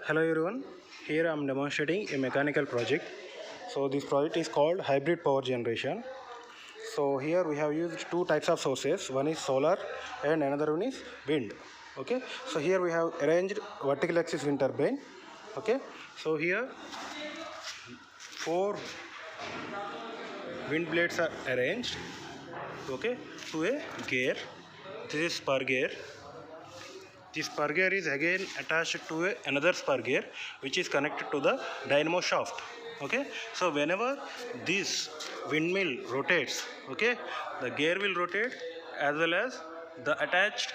Hello everyone, here I am demonstrating a mechanical project. So this project is called hybrid power generation. So here we have used two types of sources, one is solar and another one is wind. Okay, so here we have arranged vertical axis wind turbine. Okay, so here four wind blades are arranged, okay, to a gear. This is spur gear. This spur gear is again attached to another spur gear which is connected to the dynamo shaft. Okay, so whenever this windmill rotates, okay, the gear will rotate as well as the attached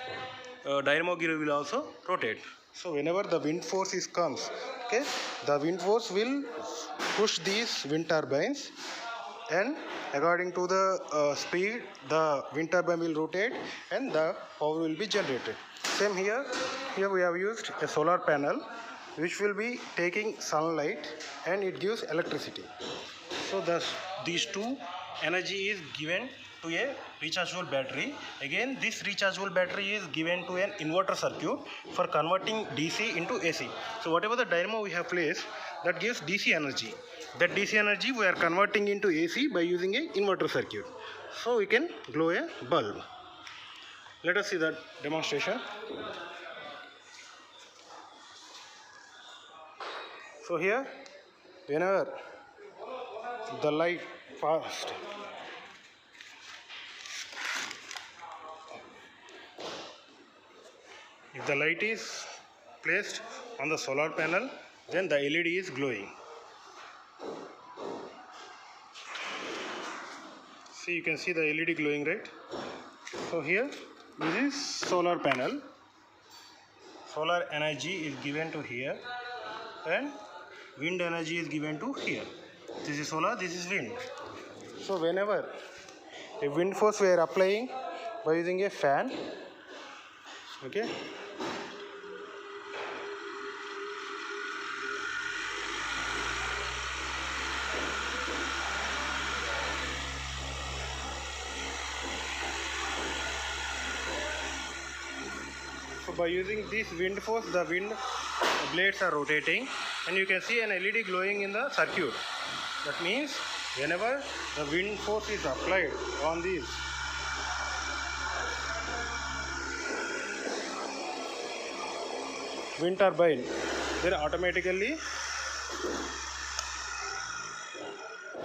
dynamo gear will also rotate. So whenever the wind force is comes, okay, the wind force will push these wind turbines, and according to the speed the wind turbine will rotate and the power will be generated. Same here we have used a solar panel which will be taking sunlight and it gives electricity. So thus these two energy is given to a rechargeable battery. Again this rechargeable battery is given to an inverter circuit for converting DC into AC. So whatever the dynamo we have placed, that gives DC energy. That DC energy we are converting into AC by using a inverter circuit. So we can glow a bulb. Let us see that demonstration. So here whenever the light fast, if the light is placed on the solar panel, then the LED is glowing. See, you can see the LED glowing, right? So here this is solar panel. Solar energy is given to here and wind energy is given to here. This is solar, this is wind. So whenever a wind force we are applying by using a fan, okay, so by using this wind force the wind blades are rotating and you can see an LED glowing in the circuit. That means whenever the wind force is applied on this wind turbine, then automatically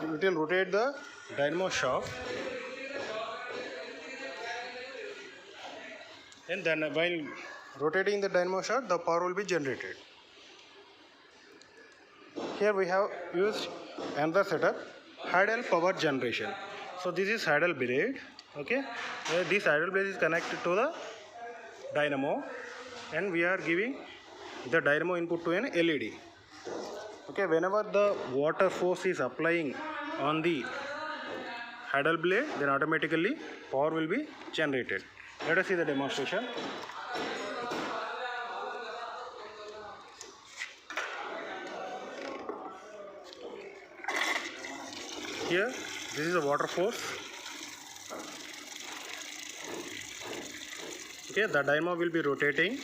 it will rotate the dynamo shaft, and then while rotating the dynamo shaft the power will be generated. Here we have used another setup, idle power generation. So this is idle blade. Okay, this idle blade is connected to the dynamo and we are giving the dynamo input to an LED. Okay, whenever the water force is applying on the idle blade, then automatically power will be generated. Let us see the demonstration. Here this is the water force. Okay, the dynamo will be rotating.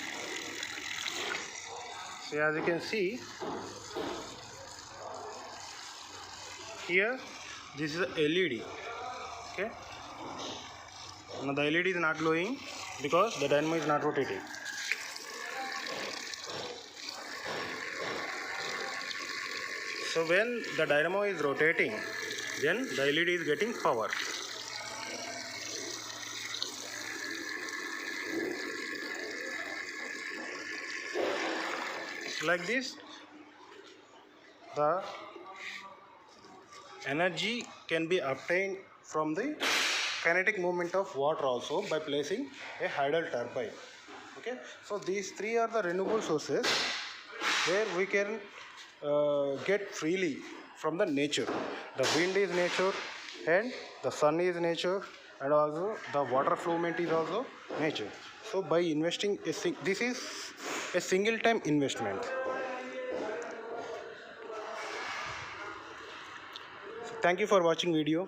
So as you can see here, this is a LED. Okay, now the LED is not glowing because the dynamo is not rotating. So when the dynamo is rotating, then the LED is getting power. Like this, the energy can be obtained from the kinetic movement of water also by placing a idle turbine. Okay, so these three are the renewable sources where we can get freely from the nature. The wind is nature and the sun is nature and also the water movement is also nature. So by investing this is a single time investment. Thank you for watching video.